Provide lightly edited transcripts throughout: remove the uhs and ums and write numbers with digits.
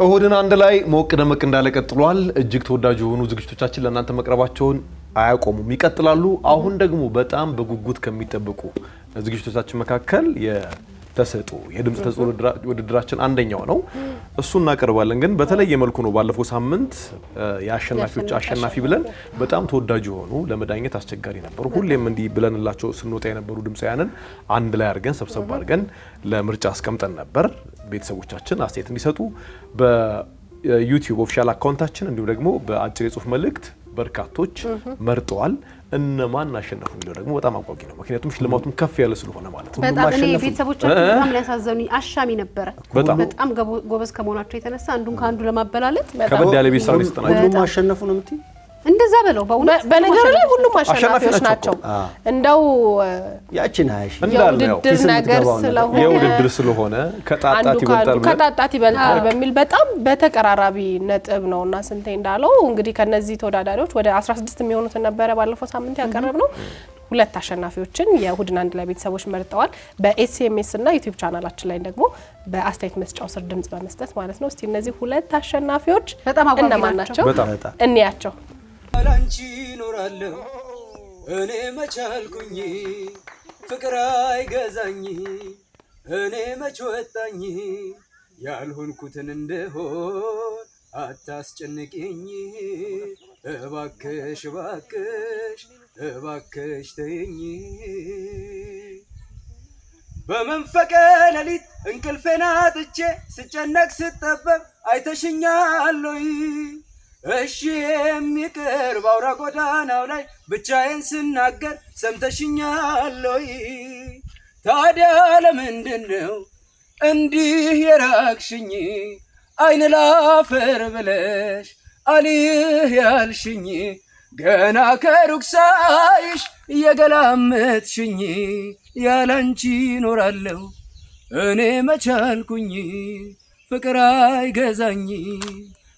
እሁድን አንድ ላይ ሞቅ ደመቅ እንዳለ ቀጥሏል እጅግ ተወዳጅ የሆኑ ዝግጅቶቻችን ለእናንተ መቅረባቸውን አያቆሙም ይቀጥላሉ አሁን ደግሞ በጣም በጉጉት ከሚጠብቁ ዝግጅቶቻችን መካከል የተሰጡ የድምጽ ተጽዕኖ ውድድራችን አንደኛው ነው እሱን እናቀርባለን ግን በተለየ መልኩ ነው ባለፈው ሳምንት የአሸናፊዎች አሸናፊ ብለን በጣም ተወዳጅ የሆኑ ለመዳኘት አስቸጋሪ ነበሩ ሁሌም እንዲ ብለንላቸው ስንወጣ የነበሩ ድምጻያንን አንድ ላይ አድርገን ሰብሰብ አድርገን ለምርጫ አስቀምጠን ነበር ቤተሰቦቻችን አስተያየት እንዲሰጡ በዩቲዩብ ኦፊሻል አካውንታችን እንዲሁ ደግሞ በአጭር የጽሁፍ መልእክት በርካቶች መርጠዋል እነማን አሸነፉ የሚለው ደግሞ በጣም አጓጊ ነው ምክንያቱም ሽልማቱም ከፍ ያለ ስለሆነ ማለት ነው በጣም እኔ ቤተሰቦቻችን በጣም ያሳዘኑኝ አሻሚ ነበር በጣም ጎበዝ ከመሆናቸው የተነሳ አንዱን ካንዱ ለማበላለጥ ከበድ ያለ ቤተሰብ ይስተናገዱ ሁሉም አሸነፉ ነው የምትይ እንደዛ በለው በነገር ላይ ሁሉም አሸናፊዎች ናቸው እንደው ያቺን አይሽ የውድድር ነገር ስለሆነ የውድድር ስለሆነ ከጣጣት ይበልጣል በሚል በጣም በተቀራራቢ ነጥብ ነውና ስንቴ እንዳለው እንግዲህ ከነዚህ ተወዳዳሪዎች ወደ 16 የሚሆኑት ነበር ባለፈው ሳምንት ያቀርብነው ሁለት አሸናፊዎችን የእሁድን አንድ ላይ ቤተሰቦች መርጠዋል በኤስኤምኤስ እና ዩቲዩብ ቻናላችን ላይ ደግሞ በአስተያየት መስጫው ስር ድምጽ በመስጠት ማለት ነው እስቲ እነዚህ ሁለት አሸናፊዎች እነማን ናቸው እንያቸው አላንቺ ኖራለሁ እኔ መቻልኩኝ ፍቅር አይገዛኝ እኔ መች ወጣኝ ያልሆንኩትን እንደሆን አታስጨንቂኝ እባክሽ እባክሽ እባክሽ ተይኝ በመንፈቀ ሌሊት እንቅልፌን አጥቼ ስጨነቅ ስጠበብ አይተሽኛል ወይ እሺ የሚቀር ባውራ ጎዳናው ላይ ብቻዬን ስናገር ሰምተሽኛል ወይ ታዲያ ለምንድነው እንዲህ የራቅሽኝ አይን ላፈር ብለሽ አልህ ያልሽኝ ገና ከሩቅ ሳይሽ እየገላመጥሽኝ ያላንቺ ኖራለሁ እኔ መቻልኩኝ ፍቅር አይገዛኝ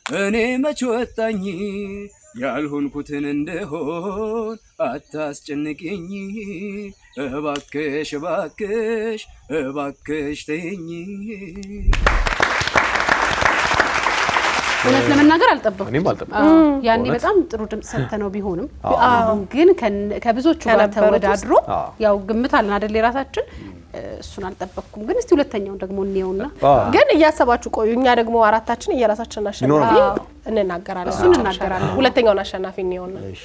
እኔ መች ወጣኝ ያልሆንኩትን እንደሆን አታስጨንቂኝ እባክሽ እባክሽ እባክሽ ተይኝ እውነት ለመናገር አልጠበቅኩም እኔም አልጠበቅኩም ያኔ በጣም ጥሩ ድምጽ ሰጥተነው ቢሆንም ግን ከብዙዎቹ ጋር ተወዳድሮ ያው ግምት አለን አይደል የራሳችን እሱን አልጠበቅኩም ግን እስቲ ሁለተኛውን ደግሞ እንየውና ግን እያሰባችሁ ቆዩ እኛ ደግሞ አራታችን እየራሳችን አሸናፊ እንናገራለን እሱን እናገራለን ሁለተኛውን አሸናፊ እንየውና እሺ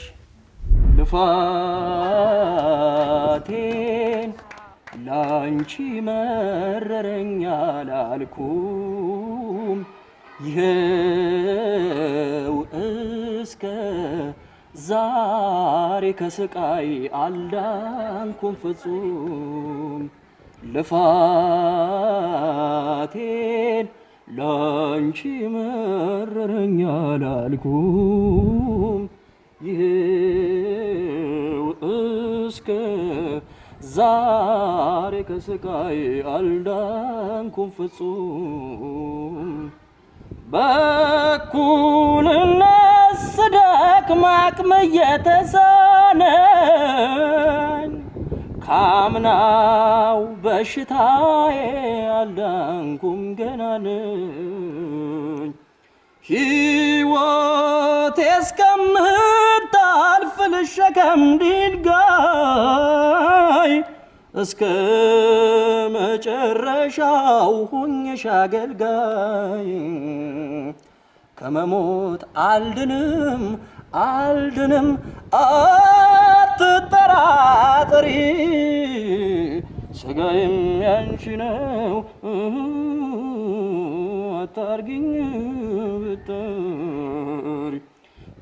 ልፋቴን ላንቺ መረረኛ ላልኩም ይሄው እስከ ዛሬ ከስቃይ አልዳንኩም ፍጹም ልፋቴን ላንቺ መረረኛ ላልኩም ይሄው እስከ ዛሬ ከስቃይ አልዳንኩም ፍጹም በኩልነት ስደክም አቅም እየተሳነኝ ካምናው በሽታዬ አልዳንኩም ገና ነኝ ሕይወቴ እስከምታልፍ ልሸከም ድንጋይ እስከ መጨረሻው ሁኜሽ አገልጋይ ከመሞት አልድንም አልድንም አትጠራጠሪ ስጋዬም ያንቺ ነው አታርጊኝ ብትጠሪ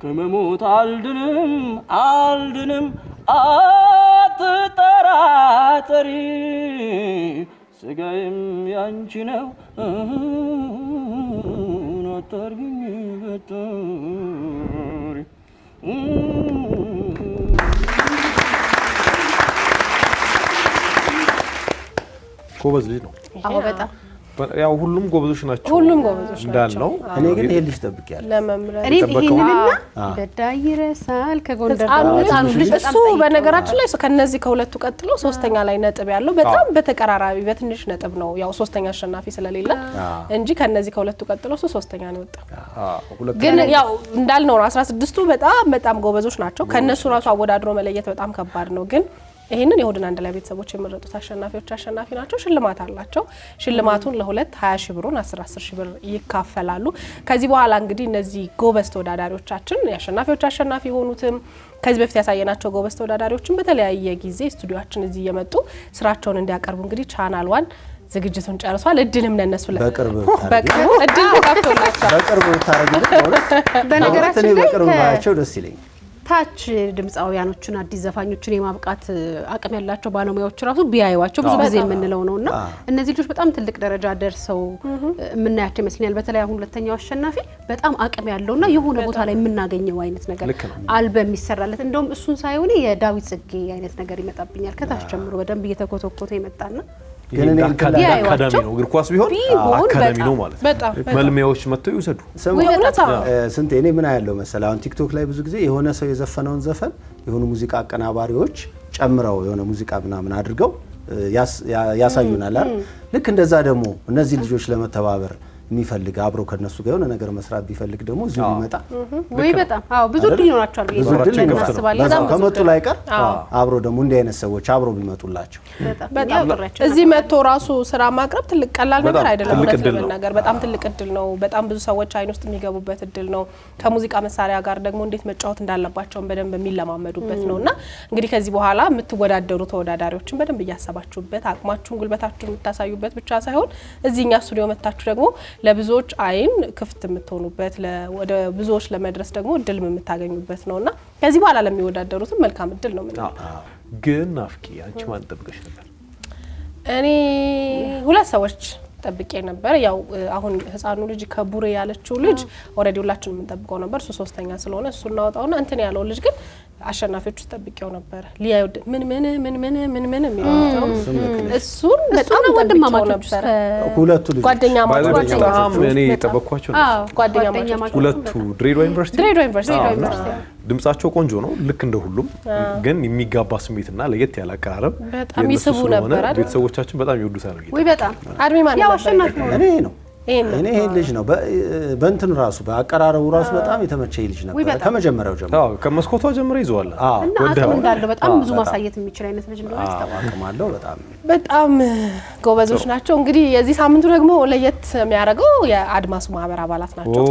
ከመሞት አልድንም አልድንም አትጠራጠሪ ስጋዬም ያንቺ ነው አታርጊኝ ብትጠሪ ጎበዝ ልጅ ነው አዎ በጣም ያው ሁሉም ጎበዞች ናቸው። ሁሉም ጎበዞች እንዳልነው እኔ ግን ይሄ ልጅ ጠብቄያለሁ ለመምረጥ እኔ ይሄንንና በዳይ ይረሳል ከጎንደር ህፃኑ ልጅ እሱ በነገራችን ላይ ከነዚህ ከሁለቱ ቀጥሎ ሶስተኛ ላይ ነጥብ ያለው በጣም በተቀራራቢ በትንሽ ነጥብ ነው ያው ሶስተኛ አሸናፊ ስለሌለ እንጂ ከነዚህ ከሁለቱ ቀጥሎ እሱ ሶስተኛ ነው የወጣው። ግን ያው እንዳልነው 16ቱ በጣም ጎበዞች ናቸው። ከነሱ ራሱ አወዳድሮ መለየት በጣም ከባድ ነው። ግን ይሄንን የሆድን አንድ ላይ ቤተሰቦች የመረጡት አሸናፊዎች አሸናፊ ናቸው። ሽልማት አላቸው። ሽልማቱን ለሁለት 20 ሺህ ብሩን 10 ሺህ ብር ይካፈላሉ። ከዚህ በኋላ እንግዲህ እነዚህ ጎበዝ ተወዳዳሪዎቻችን የአሸናፊዎች አሸናፊ የሆኑትም ከዚህ በፊት ያሳየናቸው ጎበዝ ተወዳዳሪዎችን በተለያየ ጊዜ ስቱዲዮአችን እዚህ እየመጡ ስራቸውን እንዲያቀርቡ እንግዲህ ቻናል 1 ዝግጅቱን ጨርሷል። እድልም ለነሱ በቅርብ እድል ተካፍቶላቸው በቅርብ ታረጋግጥ በነገራችን ላይ በቅርብ ባያቸው ደስ ይለኛል። ታች ድምጻውያኖችን አዲስ ዘፋኞችን የማብቃት አቅም ያላቸው ባለሙያዎች ራሱ ቢያዩዋቸው ብዙ ጊዜ የምንለው ነውና እነዚህ ልጆች በጣም ትልቅ ደረጃ ደርሰው የምናያቸው ይመስለኛል። በተለይ አሁን ሁለተኛው አሸናፊ በጣም አቅም ያለውና የሆነ ቦታ ላይ የምናገኘው አይነት ነገር አልበም ይሰራለት እንደውም እሱን ሳይሆን የዳዊት ጽጌ አይነት ነገር ይመጣብኛል ከታች ጀምሮ በደንብ እየተኮተኮተ ይመጣና ግን እኔ አካዳሚ ነው እግር ኳስ ቢሆን አካዳሚ ነው ማለት ነው። መልሚያዎች መጥተው ይወሰዱ ስንት እኔ ምን ያለው መሰለህ አሁን ቲክቶክ ላይ ብዙ ጊዜ የሆነ ሰው የዘፈነውን ዘፈን የሆነ ሙዚቃ አቀናባሪዎች ጨምረው የሆነ ሙዚቃ ምናምን አድርገው ያሳዩናል አይደል? ልክ እንደዛ ደግሞ እነዚህ ልጆች ለመተባበር የሚፈልግ አብሮ ከነሱ ጋር የሆነ ነገር መስራት ቢፈልግ ደግሞ እዚሁ ይመጣ ወይ በጣም ብዙ ድል ይኖራቸዋል በዛው ከመጡ ላይ ቀር አብሮ ደግሞ እንዲህ አይነት ሰዎች አብሮ ቢመጡላቸው በጣም እዚህ መጥቶ ራሱ ስራ ማቅረብ ትልቅ ቀላል ነገር አይደለም። ነገር በጣም ትልቅ እድል ነው። በጣም ብዙ ሰዎች አይን ውስጥ የሚገቡበት እድል ነው። ከሙዚቃ መሳሪያ ጋር ደግሞ እንዴት መጫወት እንዳለባቸው በደንብ የሚለማመዱበት ነውና እንግዲህ ከዚህ በኋላ የምትወዳደሩ ተወዳዳሪዎችን በደንብ እያሰባችሁበት አቅማችሁን ጉልበታችሁን የምታሳዩበት ብቻ ሳይሆን እዚህኛ ስቱዲዮ መጣችሁ ደግሞ ለብዙዎች አይን ክፍት የምትሆኑበት ወደ ብዙዎች ለመድረስ ደግሞ እድል የምታገኙበት ነውና ከዚህ በኋላ ለሚወዳደሩትም መልካም እድል ነው ማለት ነው። ግን ናፍቂ አንቺ ማን ጠብቀሽ ነበር? እኔ ሁለት ሰዎች ጠብቄ ነበር። ያው አሁን ህፃኑ ልጅ ከቡሬ ያለችው ልጅ ኦሬዲ ሁላችንም እንጠብቀው ነበር። እሱ ሶስተኛ ስለሆነ እሱ እናወጣውና እንትን ያለው ልጅ ግን አሸናፊዎች ተጠብቀው ነበር። ሊያዩድ ምን የሚለው እሱን በጣም ወንድማማቾች ነበር። ሁለቱ ልጅ ጓደኛማቾች በጣም እኔ ጠበቅኳቸው ነው። ጓደኛማቾች ሁለቱ ድሬዳዋ ዩኒቨርሲቲ ድምጻቸው ቆንጆ ነው ልክ እንደ ሁሉም ግን የሚጋባ ስሜትና ለየት ያለ አቀራረብ በጣም ይስቡ ነበር አይደል? ቤተሰቦቻችን በጣም ይወዱታል። ወይ በጣም አድሚ ማን ያው አሸናፊ ነው እኔ ነው እኔ ይሄ ልጅ ነው በእንትን ራሱ በአቀራረቡ ራሱ በጣም የተመቸኝ ልጅ ነበር ከመጀመሪያው ጀምሮ። አዎ ከመስኮቷ ጀምሮ ይዟል። ወደው እንዳለው በጣም ብዙ ማሳየት የሚችል አይነት ልጅ ነው። አስተዋቅማለሁ በጣም ጎበዞች ናቸው። እንግዲህ የዚህ ሳምንቱ ደግሞ ለየት የሚያደርገው የአድማሱ ማህበር አባላት ናቸው።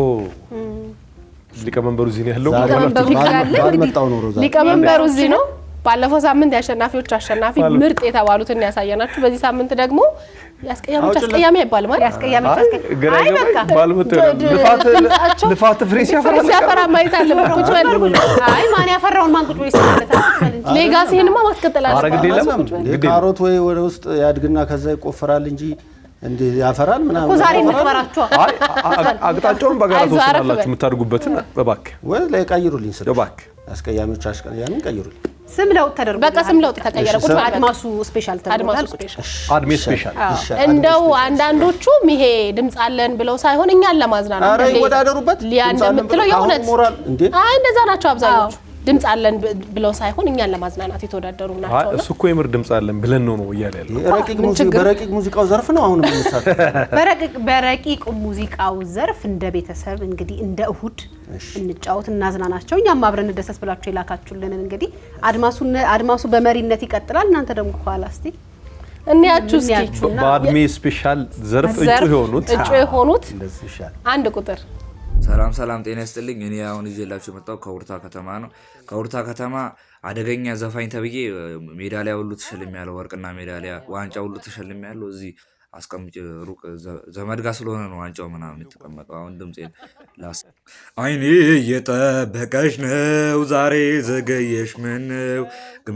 ሊቀመንበሩ እዚህ ነው ያለው። ሊቀመንበሩ እዚህ ነው። ባለፈው ሳምንት የአሸናፊዎች አሸናፊ ምርጥ የተባሉትን ያሳየናችሁ። በዚህ ሳምንት ደግሞ ያስቀያሚ አይባልም ማለት አይ በቃ ልፋት ፍሬ ሲያፈራ ማየት አለበት። ቁጭ በል አይ ማን ያፈራውን ማን ቁጭ ይሰራለታል እንጂ ሌጋሲንማ ማስቀጠል አለበት። ካሮት ወይ ወደ ውስጥ ያድግና ከዛ ይቆፈራል እንጂ እንዴ ያፈራል ምናምን እኮ ዛሬ ምትበራችሁ አቅጣጫውን በጋራ ተወስናላችሁ የምታደርጉበትን በባክ ወይ ላይ ቀይሩልኝ ስለባክ አስቀያሚዎች አሽቀያሚን ቀይሩልኝ። ስም ለውጥ ተደርጎ በቃ ስም ለውጥ ተቀየረ። ቁጭ አድማሱ ስፔሻል ተደርጓል። አድሜ ስፔሻል እንደው አንዳንዶቹም ይሄ ድምጽ አለን ብለው ሳይሆን እኛን ለማዝናናት አረ ይወዳደሩበት ሊያ እንደምትለው የእውነት አይ እንደዛ ናቸው አብዛኞቹ። ድምጽ አለን ብለው ሳይሆን እኛን ለማዝናናት የተወዳደሩ ናቸው። እሱ እኮ የምር ድምጽ አለን ብለን ነው እያለ ያለው። በረቂቅ ሙዚቃው ዘርፍ ነው አሁን በረቂቅ ሙዚቃው ዘርፍ እንደ ቤተሰብ እንግዲህ እንደ እሁድ እንጫወት እናዝናናቸው። እኛም አብረን እንደሰስ ብላችሁ የላካችሁልን እንግዲህ አድማሱ በመሪነት ይቀጥላል። እናንተ ደግሞ ኋላ እስቲ እንያችሁ እስኪ በአድሜ ስፔሻል ዘርፍ እጩ የሆኑት እንደዚህ ይሻል አንድ ቁጥር ሰላም ጤና ይስጥልኝ። እኔ አሁን ይዤላችሁ መጣው ከውርታ ከተማ ነው። ከውርታ ከተማ አደገኛ ዘፋኝ ተብዬ ሜዳሊያ ሁሉ ተሸልሜያለሁ። ወርቅና ሜዳሊያ ዋንጫ ሁሉ ተሸልሜያለሁ። እዚህ አስቀምጬ ሩቅ ዘመድ ጋር ስለሆነ ነው ዋንጫው ምናምን የተቀመጠው። አሁን ድምጼን ላስ አይኔ እየጠበቀሽ ነው ዛሬ ዘገየሽ ምነው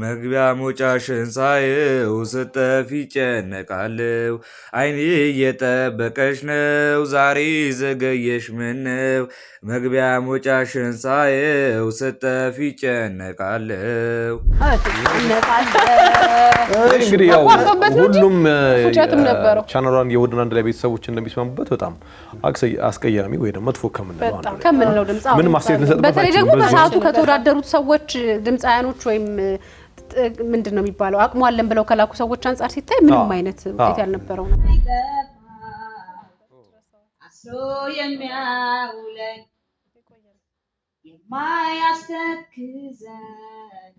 መግቢያ መውጫሽን ሳየው ስጠፊ ጨነቃለሁ። አይኔ እየጠበቀሽ ነው ዛሬ ዘገየሽ ምነው መግቢያ መውጫሽን ሳየው ስጠፊ ጨነቃለሁ። እንግዲህ ያው ሁሉም ፉጨትም ነበረው ቻናሏን የወድና አንድ ላይ ቤተሰቦች እንደሚስማሙበት በጣም አስቀያሚ ወይ ደግሞ መጥፎ ከምንለው ድምጻው ምን ማስተያየት እንሰጥበት በተለይ ደግሞ በሰዓቱ ከተወዳደሩት ሰዎች ድምጻያኖች ወይም ምንድነው የሚባለው አቅሙ አለን ብለው ከላኩ ሰዎች አንፃር ሲታይ ምንም አይነት ውጤት ያልነበረው ነው። አስሮ የሚያውለኝ የማያስተክዘኝ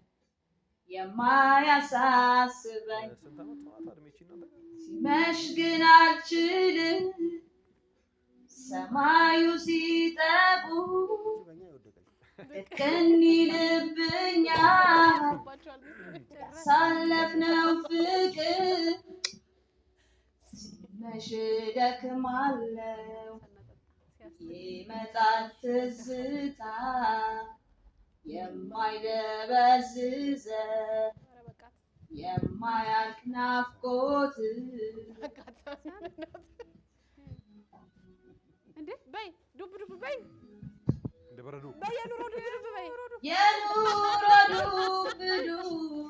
የማያሳስበኝ ሲመሽ ግን አልችልም ሰማዩ ሲጠቁ ልክን ይልብኛል ያሳለፍነው ፍቅር ሲመሽ ደክማለው ይመጣል ትዝታ የማይደበዝዘ የማያልቅ ናፍቆት እንዴ በይ ዱብ ዱብ በይ እንደበረዶ የኑሮ ዱብ በይ የኑሮ ዱብ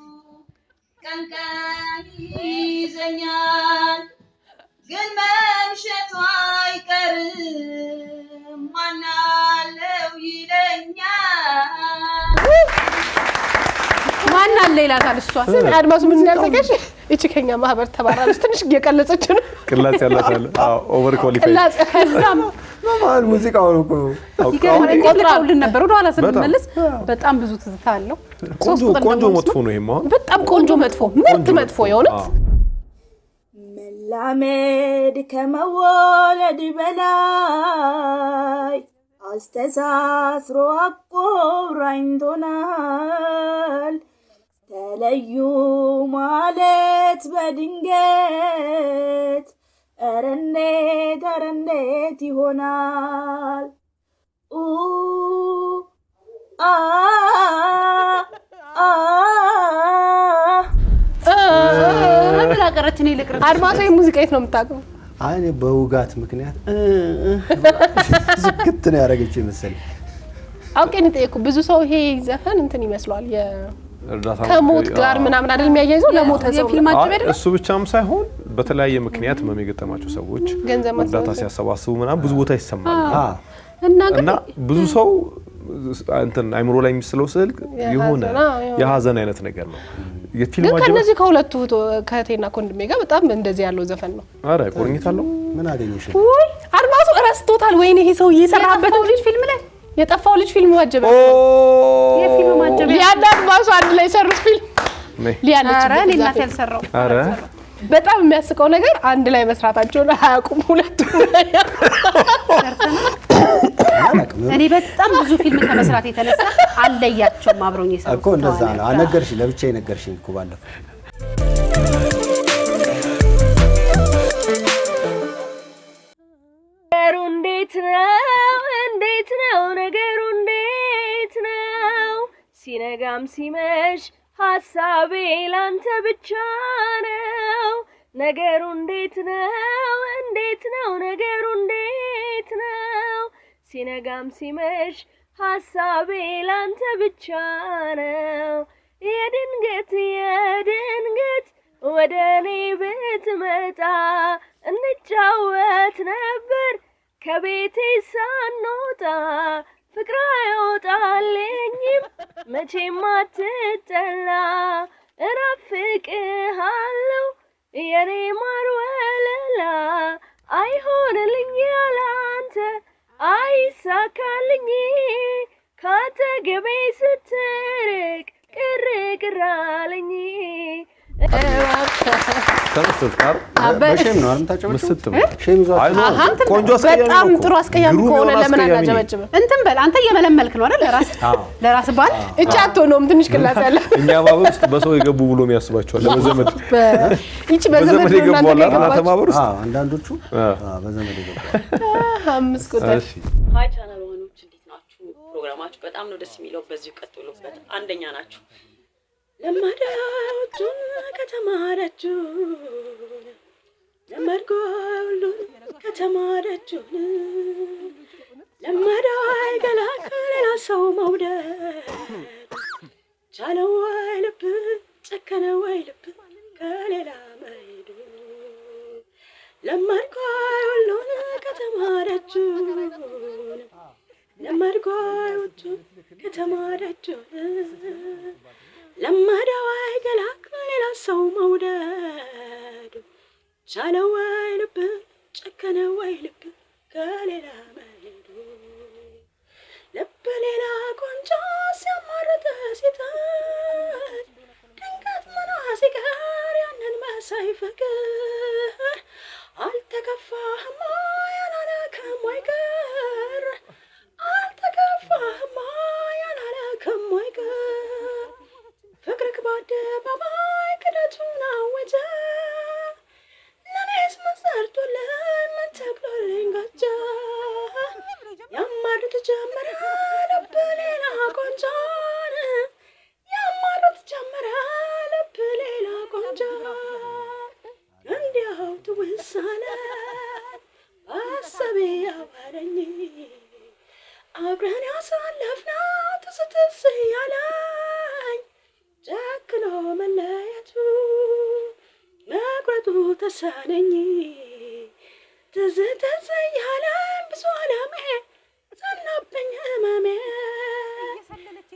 ቀን ቀን ይዘኛል ግን መምሸቱ አይቀርም ማናለው ይለኛል ማናለ ይላታል እሷ አድማሱ ምን ያልተከሽ እቺ ከኛ ማህበር ተባራለች ትንሽ እየቀለጸች ነው ቅላጽ ያላታል ኦቨር ኳሊፋይድ ቅላጽ ከዛም ማን ሙዚቃው ነው ይቆጥራውልን ነበር ወደ ኋላ ስንመለስ በጣም ብዙ ትዝታ አለው ቆንጆ መጥፎ ነው ይሄማ በጣም ቆንጆ መጥፎ ምርጥ መጥፎ የሆነው መላመድ ከመወለድ በላይ አስተሳስሮ አቆራኝቶናል ተለዩ ማለት በድንገት ኧረ እንዴት ይሆናል አቀረችን ይልቅር አድማሱ ሙዚቃ የት ነው የምታውቀው? እኔ በውጋት ምክንያት ዝግት ነው ያደረገችኝ መሰለኝ። አውቄ ነው ጠየኩ። ብዙ ሰው ይሄ ዘፈን እንትን ይመስላል ከሞት ጋር ምናምን አይደል የሚያያይዘው ለሞት ሰው የፊልም አጀብ አይደል? እሱ ብቻም ሳይሆን በተለያየ ምክንያት የሚገጠማቸው ሰዎች እርዳታ ሲያሰባስቡ ምናምን ብዙ ቦታ ይሰማል እና ብዙ ሰው እንትን አይምሮ ላይ የሚስለው ስዕል የሆነ የሀዘን አይነት ነገር ነው። የፊልም አጀብ ከነዚህ ከሁለቱ ከቴና ኮንድሜ ጋር በጣም እንደዚህ ያለው ዘፈን ነው። አረ ቆርኝት አለው ምን አገኘሽ? ወይ አድማሱ ረስቶታል። ወይኔ ይሄ ሰው እየሰራበት ልጅ ፊልም ላይ የጠፋው ልጅ ፊልም ማጀበ የፊልም ማጀበ ሊያና አድማሱ አንድ ላይ ሰሩት ፊልም ሊያለች አረ ሊናት ያልሰራው አረ በጣም የሚያስቀው ነገር አንድ ላይ መስራታቸው ነው። አያውቁም ሁለቱም እኔ በጣም ብዙ ፊልም ከመስራት የተነሳ አለያቸውም አብሮኝ ይሰሩ እኮ እንደዛ ነው። አነገርሽ ለብቻዬ ነገርሽኝ እኮ ባለፈው እንዴት ነው ነገሩ እንዴት ነው ሲነጋም ሲመሽ ሐሳቤ ላንተ ብቻ ነው ነገሩ እንዴት ነው ነገሩ እንዴት ነው ሲነጋም ሲመሽ ሐሳቤ ላንተ ብቻ ነው የድንገት ወደኔ ብትመጣ እንጫወት ነበር ከቤቴ ሳንወጣ ፍቅር አይወጣልኝም መቼም አትጠላ እናፍቅሃለሁ የኔ ማር ወለላ አይሆንልኝ ያላንተ አይሳካልኝ ካጠገቤ ስትርቅ ቅር አለኝ ተመስጥታር በሸም ነው አንታጨበጭ መስጥም ሸም ይዟል ቆንጆ አስቀያሚ ነው። በጣም ጥሩ አስቀያሚ ከሆነ ለምን አናጨበጭበ እንትን በል አንተ እየመለመልክ ነው አይደል? ለራስ ባል እቺ አትሆነውም ትንሽ ቅላጽ ያለ እኛ ማህበር ውስጥ በሰው የገቡ ብሎ የሚያስባቸዋል በዘመድ እቺ በዘመድ የገቡ አላና ማህበር ውስጥ አንዳንዶቹ በዘመድ የገቡ አምስት ቁጥር እሺ ሃይ ቻናል ወኖች እንዴት ናችሁ? ፕሮግራማችሁ በጣም ነው ደስ የሚለው። በዚሁ ቀጥሉበት። አንደኛ ናችሁ። ለማዳችሁ ከተማራችሁ ለማድጎሉ ከተማራችሁ ለማዳይ ገላክ ሌላ ሰው መውደድ ቻለው ወይ ልብ ጨከነ ወይ ልብ ከሌላ መሄዱ ለመድኳይ ሁሉን ከተማረችውን ለመድኳይ ሁሉን ከተማረችውን ለመደው አይገላግል ሌላ ሰው መውደዱ ቻለው ወይ ልብ ጨከነ ወይ ልብ ከሌላ መሄዱ ልብ ሌላ ቆንጆ ሲያማርጥ ሲታች ድንገት መና ሲቀር ያንን መሳይ ፍቅር አልተከፋህማ ያላለከም አይቀር አልተከፋህማ ያላለከም አይቀር ፍቅርክ በአደባባይ ክደቱን አወጀ ለኔስ መሰርቶልኝ መተክሎልኝ ጋጃ ያማርጥ ጀመረ ልብ ሌላ ቆንጆን ያማርጥ ጀመረ ልብ ሌላ ቆንጆ እንዲያው ትውሳለ አሰቤ ያዋለኝ አብረን ያሳለፍነው ትዝትዝ ያለኝ ጨክኖ መለየቱ መቁረጡ ተሳነኝ ትዝትዝ ያለኝ ብዙ ዓለሜ ጸናብኝ ህመሜ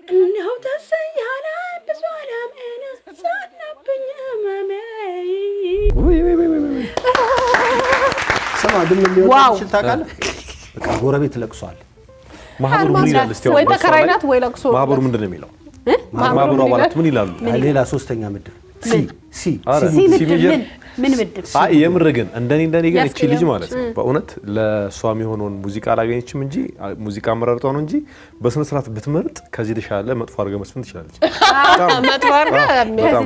እንዲያው ትዝ ያለኝ ብዙ ዓለሜን ጸናብኝ ህመሜ ስማ ግን ምን ሊሆን ይችላል ታውቃለህ? በቃ ጎረቤት ለቅሷል። ማህበሩ ምን ይላል? እስቲ ወይ ተከራይናት ወይ ለቅሶ ማህበሩ ምንድን ነው የሚለው? ማህበሩ አባላት ምን ይላሉ? ሌላ ሶስተኛ ምድብ ሲ ምን ምድብ አይ የምር ግን እንደኔ ግን እቺ ልጅ ማለት ነው በእውነት ለሷ የሚሆነውን ሙዚቃ አላገኘችም እንጂ ሙዚቃ መረርጧ ነው እንጂ በስነ ስርዓት ብትመርጥ ከዚህ ተሻለ መጥፎ አድርገህ መስፈን ትችላለች። መጥፎ አድርገህ በጣም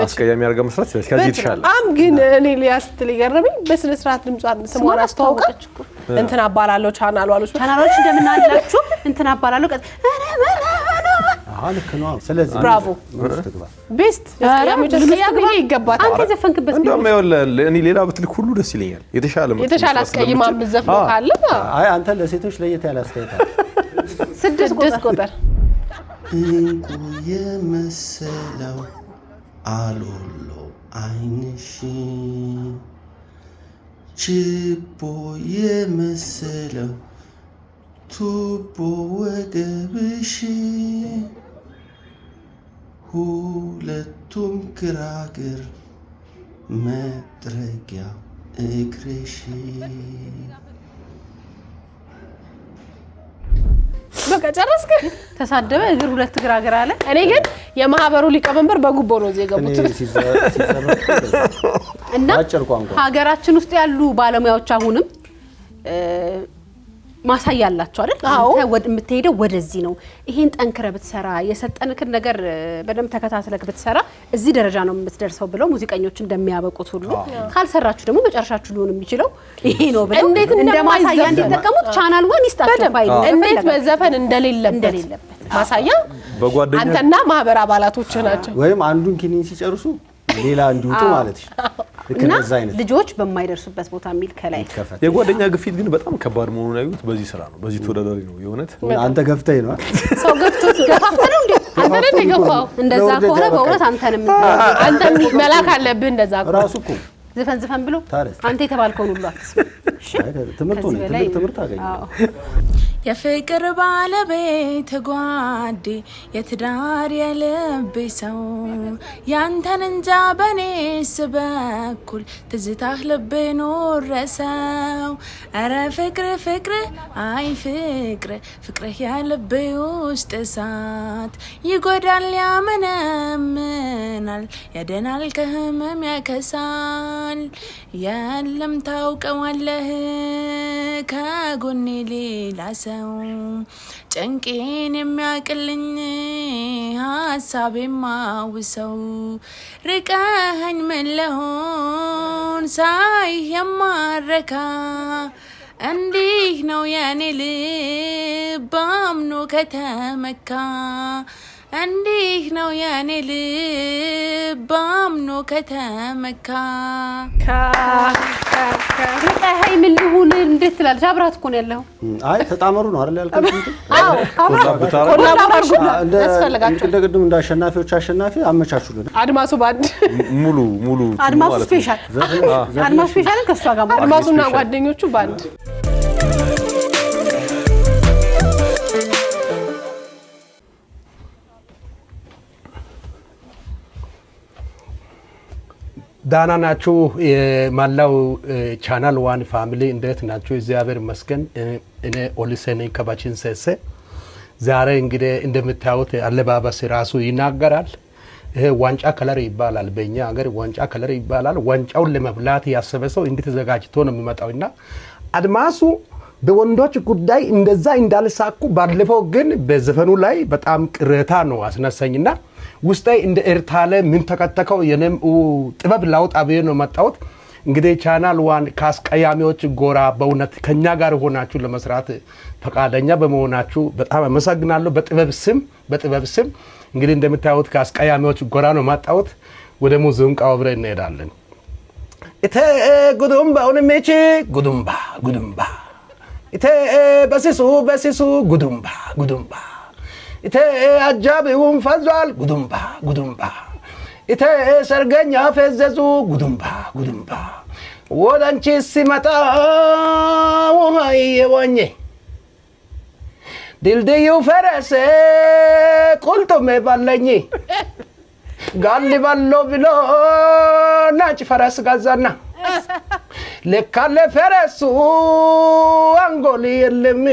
አስቀያሚ አድርገህ መስራት ትችላለች ከዚህ ተሻለ። ግን እኔ ሊያስትል ይገርመኝ በስነ ስርዓት ድምጿን ስሟን አስተዋውቀች እንትን አባላለሁ ቻናሎች እንደምን አላችሁ እንትን አባላለሁ ልክ ነው። ስለዚህ ብራቮ ቤስት ያስቀያሚ ይገባታል። አንተ ዘፈንክበት እንደውም እኔ ሌላ ብትልክ ሁሉ ደስ ይለኛል። የተሻለ አስቀይማ የምትዘፍነው ካለ አይ አንተ ለሴቶች ለየት ያለ አስተያየት አለ። 6 ቁጥር እንቁ የመሰለው አሎሎ አይንሽ ችቦ የመሰለው ቱቦ ወገብሽ ሁለቱም ግራግር መጥረጊያ እግርሽ በቃ ጨረስክ? ተሳደበ እግር ሁለት ግራግር አለ። እኔ ግን የማህበሩ ሊቀመንበር በጉቦ ነው እዚህ የገቡት እና ሀገራችን ውስጥ ያሉ ባለሙያዎች አሁንም ማሳያ አላችሁ አይደል? አንተ የምትሄደው ወደዚህ ነው። ይሄን ጠንክረ ብትሰራ የሰጠንክን ነገር በደንብ ተከታትለክ ብትሰራ እዚህ ደረጃ ነው የምትደርሰው ብለው ሙዚቀኞች እንደሚያበቁት ሁሉ ካልሰራችሁ ደግሞ መጨረሻችሁ ሊሆን የሚችለው ይሄ ነው ብለው እንደ ማሳያ እንዲጠቀሙት ቻናል ወን ይስጣቸው ፋይል እንዴት መዘፈን እንደሌለበት ማሳያ በጓደኛ አንተና ማህበር አባላቶች ናቸው። ወይም አንዱን ኪኒን ሲጨርሱ ሌላ እንዲውጡ ማለት ነው። እና ልጆች በማይደርሱበት ቦታ የሚል ከላይ የጓደኛ ግፊት ግን በጣም ከባድ መሆኑን ያዩት በዚህ ስራ ነው። በዚህ ተወዳዳሪ ነው የእውነት አንተ ገፍተኝ ነው ሰው ገፍቶት ገፋፍተህ ነው እንዴ? አንተ ነህ የገፋው። እንደዛ ከሆነ በእውነት አንተንም መላክ አለብህ። እንደዛ ራሱ እኮ ዘፈን ብሎ አንተ የተባልከውን ሁሉ አትስማ። እሺ ትምህርቱ ነው ትምህርት አገኘው። የፍቅር ባለቤት ጓዴ የትዳር የልቤ ሰው ያንተን እንጃ በኔስ በኩል ትዝታህ ልቤን ወረሰው። ኧረ ፍቅር ፍቅር አይ ፍቅር ፍቅርህ የልቤ ውስጥ እሳት ይጎዳል ያመነምናል ያደናል ከህመም ያከሳል። የለም ታውቀዋለህ ከጎኔ ሌላ ሰው ጭንቄን የሚያቅልኝ ሀሳብ የማውሰው ርቀኸኝ ምን ለሆን ሳይ የማረካ እንዲህ ነው የኔ ልብ አምኖ ከተመካ እንዲህ ነው የኔ ልብ አምኖ ከተመካ ርቀኸኝ ምን ልሁን እንዴት ትላለች? አብራት እኮ ነው ያለው። አይ ተጣመሩ ነው አይደል ያልከኝ? አዎ ኮላቦሬሽን ያስፈልጋቸው። እንደግድም እንዳሸናፊዎች አሸናፊ አመቻቹልን። አድማሱ ባንድ ሙሉ አድማሱ ስፔሻል አድማሱ ስፔሻልን ከሷ ጋር ማለት አድማሱና ጓደኞቹ ባንድ ዳና ናችሁ? የማላው ቻናል ዋን ፋሚሊ እንዴት ናችሁ? እግዚአብሔር ይመስገን። እኔ ኦሊሴኔ ከባችን ሰሰ ዛሬ እንግዲህ እንደምታዩት አለባበስ ራሱ ይናገራል። ይሄ ዋንጫ ከለር ይባላል፣ በእኛ ሀገር ዋንጫ ከለር ይባላል። ዋንጫውን ለመብላት ያሰበ ሰው እንዴት ተዘጋጅቶ ነው የሚመጣውና አድማሱ በወንዶች ጉዳይ እንደዛ እንዳልሳኩ ባለፈው ግን በዘፈኑ ላይ በጣም ቅሬታ ነው አስነሳኝና ውስጤ እንደ ኤርታለ ምን ተከተከው የኔም ጥበብ ላውጣ ብዬ ነው መጣሁት። እንግዲህ ቻናል ዋን ካስቀያሚዎች ጎራ በእውነት ከኛ ጋር ሆናችሁ ለመስራት ፈቃደኛ በመሆናችሁ በጣም አመሰግናለሁ። በጥበብ ስም እንግዲህ እንደምታዩት ካስቀያሚዎች ጎራ ነው መጣሁት። ወደ ሙዚቃው አብረን እንሄዳለን። እቴ ጉዱምባውን ሜቺ ጉዱምባ እቴ በሲሱ ጉዱምባ እቴ አጃቢውን ፈዟል ጉዱምባ እቴ ሰርገኛ ፈዘዙ ጉዱምባ ወዳንቺ ሲመጣ ውሃዬ ዋኘ ድልድዩ ፈረሰ ቁልጡሜ ባለኝ ጋሊ ባሎ ብሎ ናጭ ፈረስ ጋዛና ለካለ ፈረሱ አንጎል የለም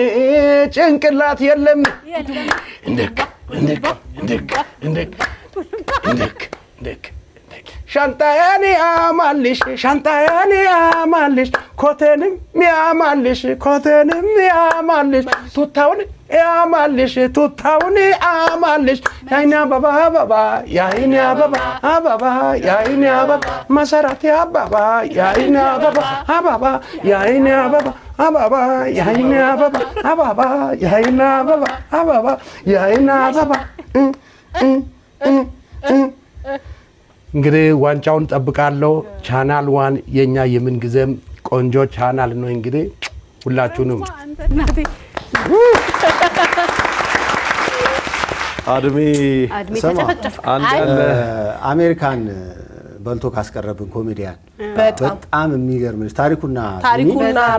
ጭንቅላት የለም እንደክ ሻንጣዬን ያማልሽ ኮቴንም ያማልሽ ቱታውን ያማልሽ ያይኔ አበባ መሰረት አበባ ያይኔ አበባ እንግዲህ ዋንጫውን ጠብቃለሁ። ቻናል ዋን የኛ የምን ጊዜም ቆንጆ ቻናል ነው። እንግዲህ ሁላችሁንም አድሜ ተጨፈጨፈ። አሜሪካን በልቶ ካስቀረብን ኮሜዲያን በጣም የሚገርም ታሪኩና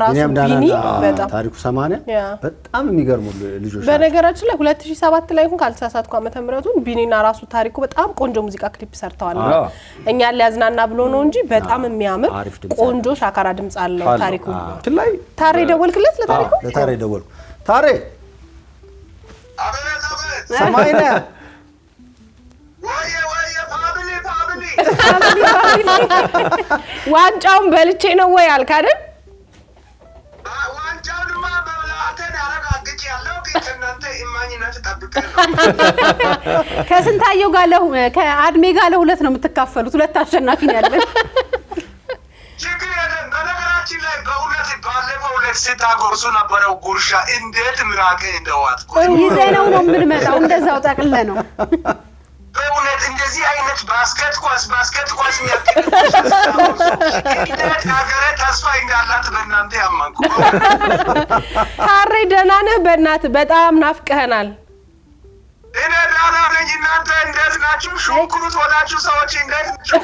ራሱ ቢኒ በጣም ታሪኩ 80 በጣም የሚገርሙ ልጆች። በነገራችን ላይ 2007 ላይ እንኳን ካልተሳሳትኩ ዓመተ ምህረቱን ቢኒና ራሱ ታሪኩ በጣም ቆንጆ ሙዚቃ ክሊፕ ሰርተዋል። እኛን ሊያዝናና ብሎ ነው እንጂ በጣም የሚያምር ቆንጆ ሻካራ ድምጽ አለው ታሪኩ። ታሬ ደወልክለት? ለታሬ ደወልኩ። ታሬ ሰማይና ዋንጫውን በልቼ ነው ወይ አልክ አይደል? ዋንጫውንማ በብላቴን አረጋግጬ ያለው ከእናንተ ኢማኝነት ተጠብቀን ከስንታየው ጋር ከአድሜ ጋር ለሁለት ነው የምትካፈሉት። ሁለት አሸናፊ ነው ያለን። ችግር የለም። በነገራችን ላይ በእውነት ባለፈው ዕለት ስታጎርሱ ነበረው ጉርሻ እንዴት ምራቅ እንደዋጥኩ ይዘነው ነው የምንመጣው። እንደዛው ጠቅለ ነው በእውነት እንደዚህ አይነት ባስኬት ኳስ የሚያክል ሀገሬ ተስፋ እንዳላት በእናንተ ያመንኩ። ታሬ ደህና ነህ? በእናትህ በጣም ናፍቀኸናል። እኔ ደህና ነኝ። እናንተ እንዴት ናችሁ? ሽንኩርት ሆናችሁ ሰዎች እንዴት ናችሁ?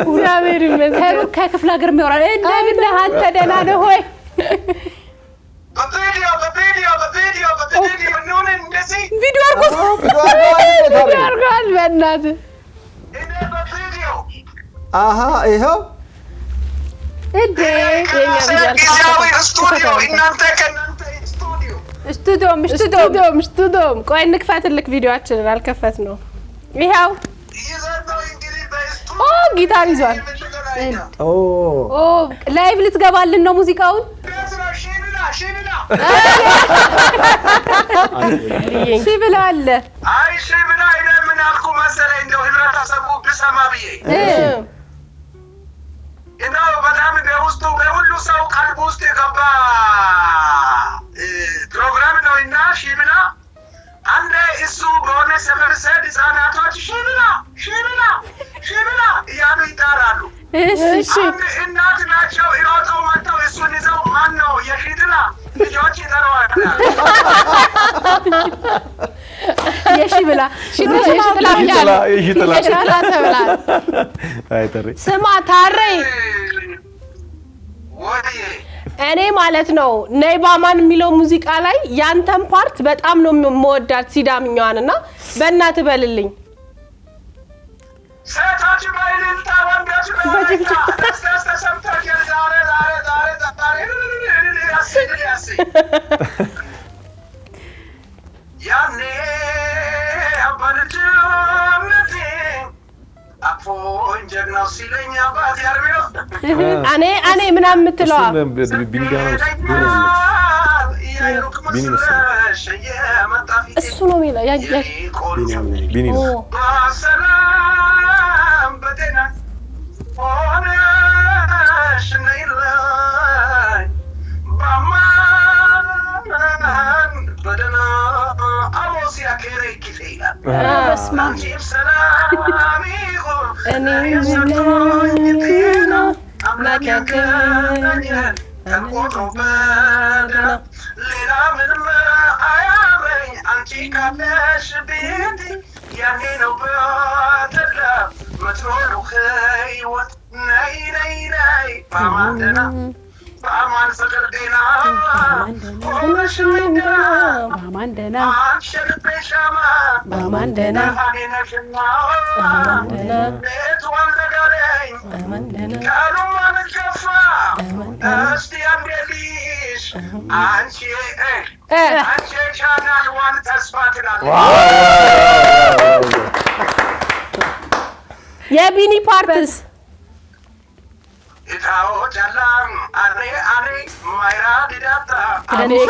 እግዚአብሔር ይመስገን። ከክፍለ ሀገር የሚወራል እንደምን ነህ አንተ? ደህና ነህ ሆይ? በቪዲዮ ነው እንደዚህ ቪዲዮ አድርጓል። በእናትህ እኔ በቪዲዮ ይኸው እንዴ ጊዜያዊ ስቱዲዮ እናንተ ከእናንተ ስቱዲዮም ቆይ እንክፈትልክ። ቪዲዮአችንን አልከፈት ነው። ይኸው ጊታር ይዟል። ላይቭ ልትገባልን ነው ሙዚቃውን ሽብላ አለ። አይ ሽብላ እኔ ምን አልኩ መሰለኝ እንደው ህብረተሰቡ ብሰማ ብዬ እንደው በጣም በውስጡ በሁሉ ሰው ቀልብ ውስጥ የገባ ፕሮግራም ነው እና ሽብላ አንዴ እሱ በሆነ ሰፈር ሰድ ህጻናቶች ሽብላ እያሉ ይጣራሉ። እሺ እናት ናቸው ይወጣው መጥተው እሱን ይዘው ማን ነው የሺጥላ ልጆች ይጠራዋል። የሺጥላ ተብላ ስማ ታሬ እኔ ማለት ነው ነይ ባማን የሚለው ሙዚቃ ላይ ያንተን ፓርት በጣም ነው የምወዳት ሲዳምኛዋንና በእናት በልልኝ ሴቶች ባይልልታ ወንዶች ባይልልታ ደስ ተሰምቶኝ ዛሬ ያኔ በልጅነቴ አፎኝ ጀግናው ሲለኝ አባት ያርቢው እኔ ምናምን የምትለዋ እሱ ነው የሚለው ቢኒ ነው በጤና ሆነሽ ነይልኝ በማን በደህና አሞስ ያኬሬ ጊዜ ይላል። አንቺም ሰላም ይሁን እኔም ሰጥቶኝ ጤና አምላክ ያገናኘን ተቆጥሮ በደህና ሌላ ምንም አያምረኝ አንቺ ካለሽ ቤቴ ያኔ ነው በተድላ መትኖሩ ህይወት ነይ ነይ ነይ በአማን ደህና በአማን ፍቅር ጤና ሆነሽልኝ ገና በአማን ደህና አንቺ ልቤ ሻማ በአማን ደህና ብርሃኔ ነሽና ቤት ወልደጋለኝ ቀኑም አልከፋ እስቲ አንዴ ልይሽ አንቺ ቻናል ዋን ተስፋ ትላለች። የቢኒ ፓርትስ ኢታወጃላም አኔ ማይራ ዲዳታ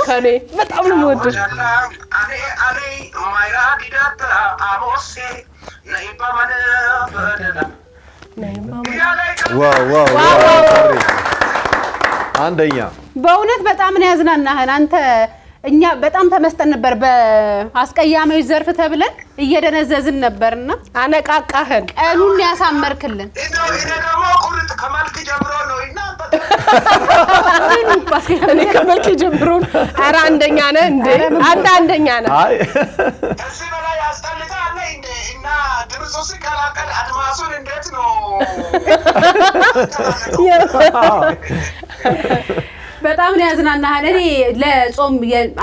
ከኔ በጣም ነው የምወደው። አኔ ማይራ ዲዳታ አሞሴ ነይ በማን በደና አንደኛ በእውነት በጣም ነው ያዝናናህን አንተ። እኛ በጣም ተመስጠን ነበር በአስቀያሚዎች ዘርፍ ተብለን እየደነዘዝን ነበርና አነቃቃህን። ቀኑን ያሳመርክልን። ደግሞ ቁርጥ ከመልክ ጀምሮ ነው እኔ ከመልክ ጀምሮ ኧረ አንደኛ ነህ እንዴ? አንደኛ ነህ። ከዚህ በላይ ያስጠልቃል እንዴ? እና ድምፁ ሲቀላቀል አድማሱን እንዴት ነው? በጣም ነው ያዝናናሃል። እኔ ለጾም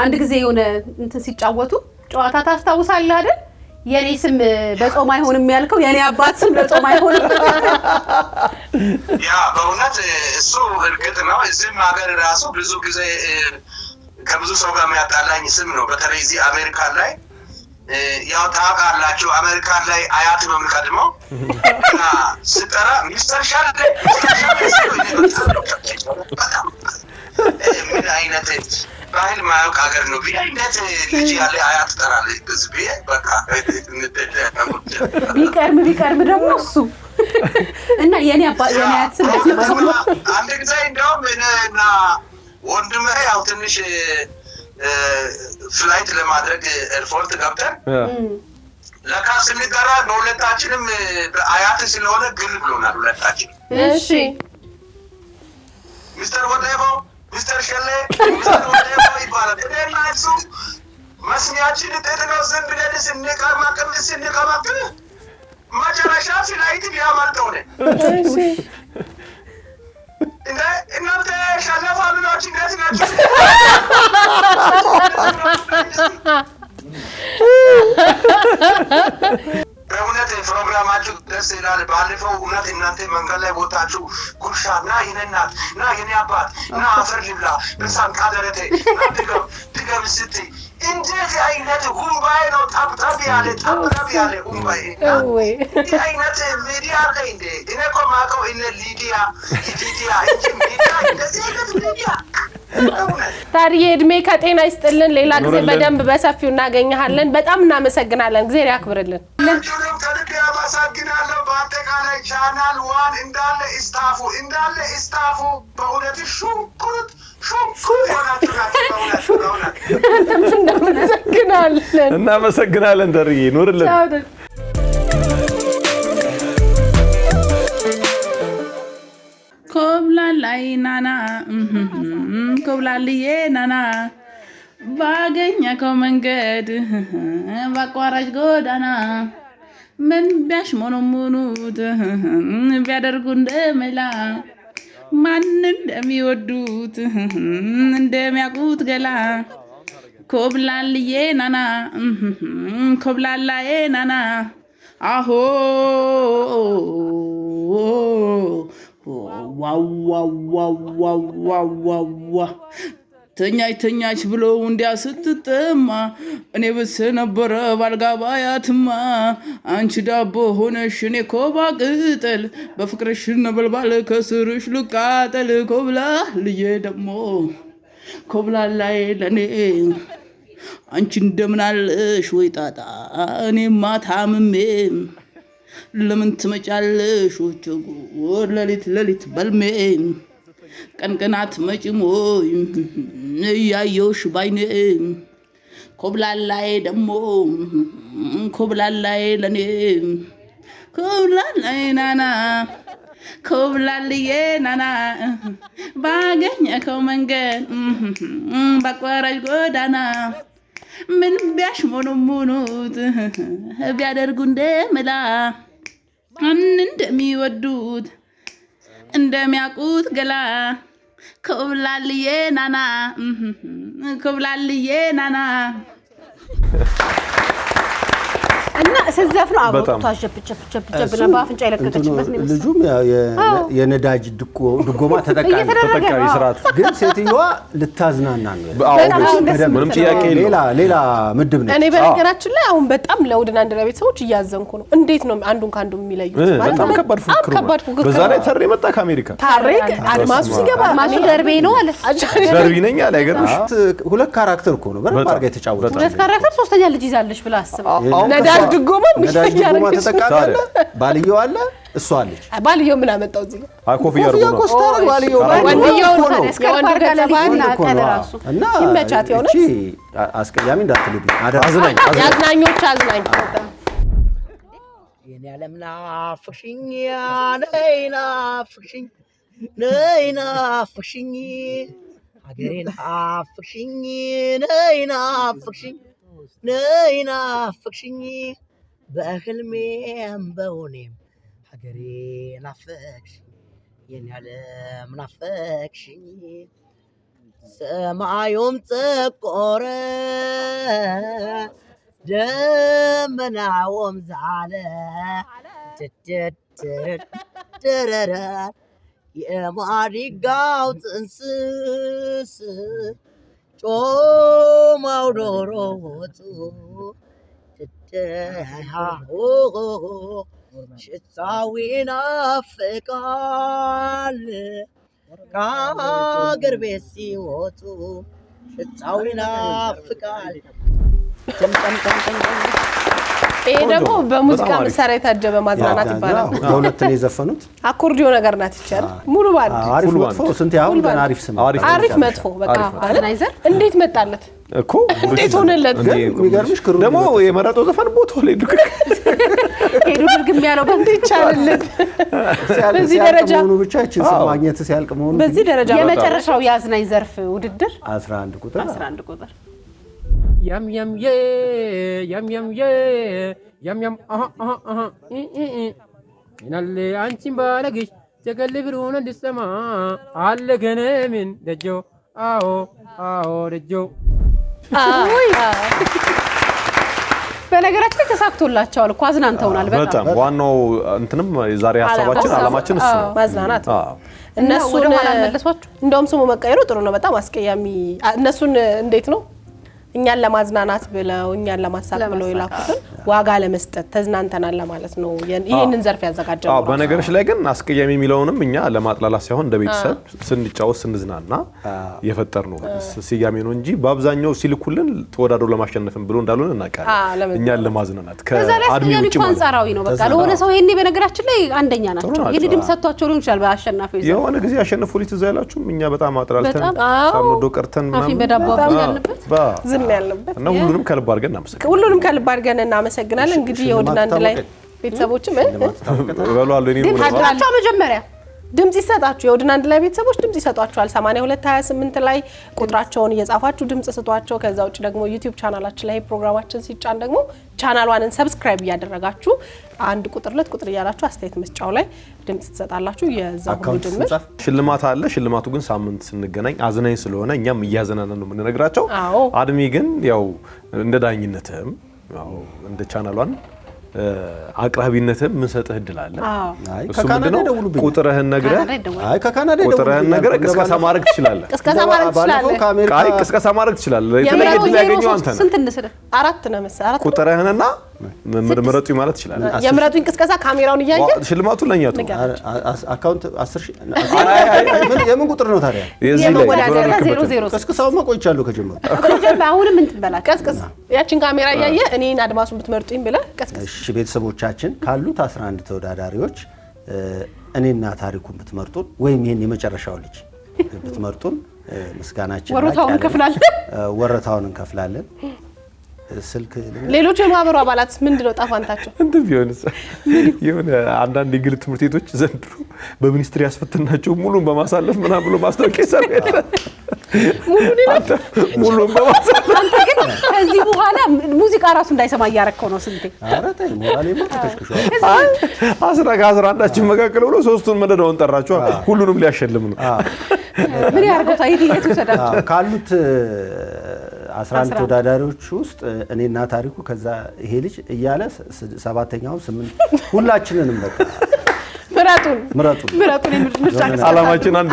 አንድ ጊዜ የሆነ እንትን ሲጫወቱ ጨዋታ ታስታውሳለህ አይደል? የኔ ስም በጾም አይሆንም ያልከው የኔ አባት ስም በጾም አይሆንም። ያ በእውነት እሱ እርግጥ ነው። እዚህም ሀገር ራሱ ብዙ ጊዜ ከብዙ ሰው ጋር የሚያጣላኝ ስም ነው። በተለይ እዚህ አሜሪካን ላይ ያው ታውቃላችሁ፣ አሜሪካን ላይ አያት ነው የሚቀድመው እና ስጠራ ሚስተር ሻለ ምን አይነት ባህል ማያውቅ ሀገር ነው። ቢአይነት ልጅ ያለ አያት ጠራለች። ህዝብ በቃ ቢቀርም ደግሞ እሱ እና የኔ አያት ስም አንድ ጊዜ እንደውም እና ወንድሜ ያው ትንሽ ፍላይት ለማድረግ ኤርፖርት ገብተን ለካ ስንጠራ በሁለታችንም በአያት ስለሆነ ግር ብሎናል ሁለታችን። እሺ ሚስተር ወዴቦ ሚስተር ሸሌ ሚስተር ወዴቦ ይባላል። እኔና እሱ መስሚያችን ጥጥ ነው። ዝም ብለን ስንቀማቅም መጨረሻ ፍላይት ሊያመልጠው ነው። እናንተ ሸለፋ ምኖች እንዴት ናቸው? በእውነት ፕሮግራማችሁ ደስ ይላል። ባለፈው እውነት እናንተ መንገድ ላይ ቦታችሁ ጉርሻ ና የኔናት ና የኔ አባት ና አፈር ልብላ በሳንቃ ደረቴ ና ድገም ስትይ እንዴት አይነት ሁምባይ ነው። ጠብጠብ ያለ ሁምባይ ይህ አይነት ሚዲያ አለ እንዴ? እኔ እኮ የማውቀው እነ ሊዲያ እንጂ ሚዲያ እንደዚህ አይነት ሚዲያ ታዲያ እድሜ ከጤና ይስጥልን። ሌላ ጊዜ በደንብ በሰፊው እናገኛለን። በጣም እናመሰግናለን። እግዚአብሔር ያክብርልን። ሁላችሁንም ከልብ ያመሰግናለሁ። በአጠቃላይ ቻናል ዋን እንዳለ ስታፉ በእውነት ሹንኩርት ሆናችሁ ናችሁ። በእውነት እናመሰግናለን። ተርዬ ኑርልን። ላይ ናና ኮብላልዬ ናና ባገኘከው መንገድ ባቋራጭ ጎዳና ምን ቢያሽሞነሙኑት ቢያደርጉ እንደመላ ማን እንደሚወዱት እንደሚያውቁት ገላ ኮብላልዬ ናና ኮብላላዬ ናና አሆ ዋዋዋዋዋዋዋ ተኛች ብሎ እንዲያ ስትጠማ እኔ ብስ ነበረ ባልጋ ባያትማ አንቺ ዳቦ ሆነሽ እኔ ኮባ ቅጠል በፍቅርሽ ነበልባል ከስርሽ ልቃጠል ኮብላልዬ ደሞ ኮብላላዬ ለኔ አንቺ እንደምናለሽ ወይ ጣጣ እኔማ ታምሜ ለምን ትመጫለሽ ወቸጉ ለሊት በልሜ ቀንቀናት መጭሞይ እያየውሽ ባይኔ ኮብላላዬ ደሞ ኮብላላዬ ለኔ ኮብላላዬ ናና ኮብላልዬ ናና ባገኘከው መንገድ ባቋራጭ ጎዳና ምን ቢያሽሞነሙኑት ቢያደርጉ እንደመላ ማን እንደሚወዱት እንደሚያውቁት ገላ ኮብላልዬ ናና ኮብላልዬ ናና እና ስዘፍኑ አቦቷ ጀብ በአፍንጫ የለቀቀችበት ነው። ልጁም የነዳጅ ድጎማ ተጠቃሚ ስርዓት ግን ሴትዮዋ ልታዝናና ነው። ምንም ጥያቄ ሌላ ምድብ ነው። እኔ በነገራችን ላይ አሁን በጣም ለውድና አንድራ ቤተሰቦች እያዘንኩ ነው። እንዴት ነው አንዱን ካንዱ የሚለዩት? በጣም ከባድ ፉክክር። በዛ ላይ ተሬ መጣ ከአሜሪካ ታሪክ አድማሱ ሲገባ አድማሱ ደርቤ ነው አለ። ደርቢ ነኝ አለ። አይገርምሽ? ሁለት ካራክተር እኮ ነው በደንብ አድርጋ የተጫወተው። ሁለት ካራክተር ሶስተኛ ልጅ ይዛለች ብላ አስበው። ነዳጅ ድጎማ ተጠቃሚ አለ፣ ባልየው አለ፣ እሷ አለች። ባልየው ምን አመጣው እዚህ ጋር? ኮፍያ ኮስታር ባልየው ወንድየው ነው የወንድ ገጸባና ቀራሱ እና ይመቻት የሆነ እቺ አስቀያሚ እንዳትልብኝ አዝናኝ ያዝናኞች አዝናኝ የኔ ዓለም ናፍቅሽኝ ናፍቅሽኝ ናፍቅሽኝ ሀገሬ ናፍቅሽኝ ናፍቅሽኝ ናፍቅሽኝ በህልሜም በውኔም ሀገሬ ናፍቅሽኝ የኔ ዓለም ናፍቅሽኝ ሰማዩም ጠቆረ ደመናውም ዛለ ደረረ የማዲጋው ጥንስስ ጮማው ዶሮ ወጡ ሽታው ይናፍቃል ከአገር ቤት ሲወጡ ሽታው ይናፍቃል። ይሄ ደግሞ በሙዚቃ መሳሪያ የታጀበ ማዝናናት ይባላል። በሁለት ነው የዘፈኑት። አኮርዲዮ ነገር ናት ይቻላል ሙሉ ባንድ አሪፍ መጥፎ ስንት ያው አሪፍ ስም አሪፍ መጥፎ በቃ አናይዘር እንዴት መጣለት እኮ እንዴት ሆነለት? የሚገርምሽ ክሩ ደግሞ የመረጠው ዘፈን ቦታው ላይ ሄዱ ድርግም ያለው ባንድ ይቻላል። በዚህ ደረጃ መሆኑ ብቻ እቺን ስም ማግኘት ሲያልቅ መሆኑ በዚህ ደረጃ የመጨረሻው የአዝናኝ ዘርፍ ውድድር 11 ቁጥር Yum yum ye yum aha inalle anchin balagish jagalli biruna disama alle genemin dejo ao dejo በነገራችን ተሳክቶላቸዋል እኮ አዝናንተውናል። በጣም ዋናው እንትንም ዛሬ ሐሳባችን አላማችን እሱ ነው ማዝናናት። እነሱን እንደውም ስሙ መቀየሩ ጥሩ ነው። በጣም አስቀያሚ እነሱን እንዴት ነው እኛን ለማዝናናት ብለው እኛን ለማሳቅ ብለው ይላኩትን ዋጋ ለመስጠት ተዝናንተናል ለማለት ነው ይሄንን ዘርፍ ያዘጋጀው። በነገርሽ ላይ ግን አስቀያሚ የሚለውንም እኛ ለማጥላላት ሳይሆን እንደ ቤተሰብ ስንጫወት ስንዝናና የፈጠርነው ስያሜ ነው እንጂ በአብዛኛው ሲልኩልን ተወዳድሮ ለማሸነፍም ብሎ እንዳልሆነ እናውቃለን። እኛን ለማዝናናት ከአድሚ ውጪ አንጻራዊ ነው። በቃ ለሆነ ሰው ይሄኔ በነገራችን ላይ አንደኛ ናቸው። የልድም ሰጥቷቸው ሊሆን ይችላል በአሸናፊው ዘርፍ የሆነ ጊዜ ያሸነፉ ሊት እዛላችሁም እኛ በጣም አጥራልተን ሳምዶ ቀርተን አፊን በዳቦ ያልንበት ያለበት እና ሁሉንም ከልብ አድርገን እናመሰግናለን። ሁሉንም ከልብ አድርገን እናመሰግናለን። እንግዲህ የወድና አንድ ላይ ቤተሰቦችም በሏል እኔ ነው መጀመሪያ ድምጽ ይሰጣችሁ የወድን አንድ ላይ ቤተሰቦች ድምጽ ይሰጧችኋል 8228 ላይ ቁጥራቸውን እየጻፋችሁ ድምጽ ስጧቸው ከዛ ውጭ ደግሞ ዩቲዩብ ቻናላችን ላይ ፕሮግራማችን ሲጫን ደግሞ ቻናሏን ሰብስክራይብ ያደረጋችሁ አንድ ቁጥር ለት ቁጥር ያላችሁ አስተያየት መስጫው ላይ ድምጽ ትሰጣላችሁ የዛው ድምጽ ሽልማት አለ ሽልማቱ ግን ሳምንት ስንገናኝ አዝናኝ ስለሆነ እኛም እያዘናና ነው የምንነግራቸው አድሚ ግን ያው እንደ ዳኝነትም ያው እንደ ቻናሏን አቅራቢነትም ምን ሰጥህ እድላለ አይ ከካናዳ ደውሉብኝ ቁጥርህን ነግረህ አይ ከካናዳ ደውሉብኝ ቁጥርህን ነግረህ ቅስቀሳ ማድረግ ትችላለህ ቅስቀሳ ማድረግ ትችላለህ የተለየ እድል ያገኘው አንተ ነህ ስንት እንስደ አራት ነው መሰለህ ቁጥርህንና ምረጡኝ ማለት ይችላል የምረጡኝ ቅስቀሳ ካሜራውን እያየ ሽልማቱ ለኛ ነው አካውንት 10000 የምን ቁጥር ነው ታዲያ የዚህ ላይ 00 ቅስቀሳው መቆይቻለሁ ከጀመረ አሁንም እንትን በላክ ቅስቀሳ ያቺን ካሜራ እያየ እኔን አድማሱን ብትመርጡኝ ብለህ ቅስቀሳ እሺ ቤተሰቦቻችን ካሉት 11 ተወዳዳሪዎች እኔና ታሪኩን ብትመርጡን ወይም ይሄን የመጨረሻው ልጅ ብትመርጡን ምስጋናችን ወረታውን እንከፍላለን ስልክ ሌሎች የማህበሩ አባላት ምንድነው ጣፋንታቸው እንዴ ቢሆንስ የሆነ አንዳንድ የግል ትምህርት ቤቶች ዘንድሮ በሚኒስትሪ ያስፈተናቸው ሙሉን በማሳለፍ ምናምን ብሎ ማስታወቂያ ይሰራል ሙሉን በማሳለፍ አንተ ግን ከዚህ በኋላ ሙዚቃ ራሱ እንዳይሰማ ያረከው ነው ስንቴ ኧረ ተይ ሞራሌማ ተከሽከሽ አንዳችን መካከል ብሎ ሶስቱን መደዳውን ጠራቸው ሁሉንም ሊያሸልም ነው ምን ያርገው ታይት እየተሰዳቸው ካሉት 11 ተወዳዳሪዎች ውስጥ እኔና ታሪኩ ከዛ ይሄ ልጅ እያለ ሰባተኛው 8 ሁላችንንም በቃ ምረጡን አላማችን አንድ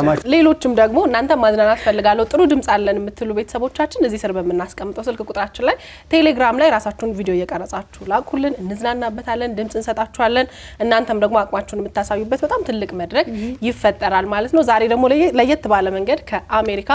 ነው ሌሎችም ደግሞ እናንተ ማዝናናት ፈልጋለሁ ጥሩ ድምጽ አለን የምትሉ ቤተሰቦቻችን እዚህ ስር በመናስቀምጠው ስልክ ቁጥራችን ላይ ቴሌግራም ላይ ራሳችሁን ቪዲዮ እየቀረጻችሁ ላኩልን እንዝናናበታለን ድምጽ እንሰጣችኋለን እናንተም ደግሞ አቅማችሁን የምታሳዩበት በጣም ትልቅ መድረክ ይፈጠራል ማለት ነው ዛሬ ደግሞ ለየት ባለ መንገድ ከአሜሪካ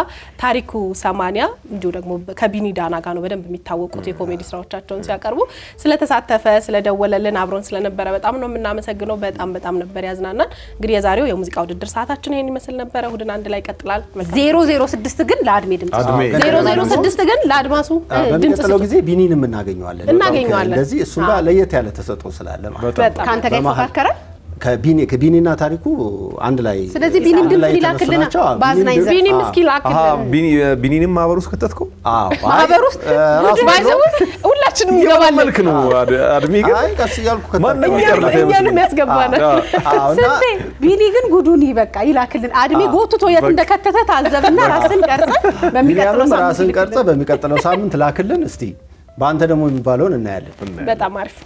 ታሪኩ 80 እንዲሁ ደግሞ ከቢኒ ዳና ጋር ነው በደንብ የሚታወቁት የኮሜዲ ስራዎቻቸውን ሲያቀርቡ ስለተሳተፈ ስለደወለልን አብሮን ስለነበረ በጣም ነው የምናመሰግነው በጣም ነበር ያዝናናን እንግዲህ የዛሬው የሙዚቃ ውድድር ሰዓታችን ይሄን ይመስል ነበር እሁድን አንድ ላይ ይቀጥላል 006 ግን ለአድሜ ድምጽ 006 ግን ለአድማሱ ድምጽ በሚቀጥለው ጊዜ ቢኒንም እናገኘዋለን እንደዚህ እሱ ጋር ለየት ያለ ተሰጥኦ ስላለ ማለት ካንተ ጋር ይፈካከረ ከቢኒና ታሪኩ አንድ ላይ ስለዚህ ቢኒም ድምጽ ሊላክልና ባዝናኝ ቢኒም እስኪ ላክልን ቢኒንም ማህበር ውስጥ ከተትከው ማህበር ውስጥ ባይዘው ሁላችንም ይገባል መልክ ነው አድሚ ግን አይ ቀስ ያልኩ ማንኛውም ያስገባናል ስንቴ ቢኒ ግን ጉዱኒ በቃ ይላክልን አድሚ ጎትቶ የት እንደከተተ ታዘብና ራስን ቀርጸ በሚቀጥለው ሳምንት ላክልን እስቲ በአንተ ደግሞ የሚባለውን እናያለን በጣም አሪፍ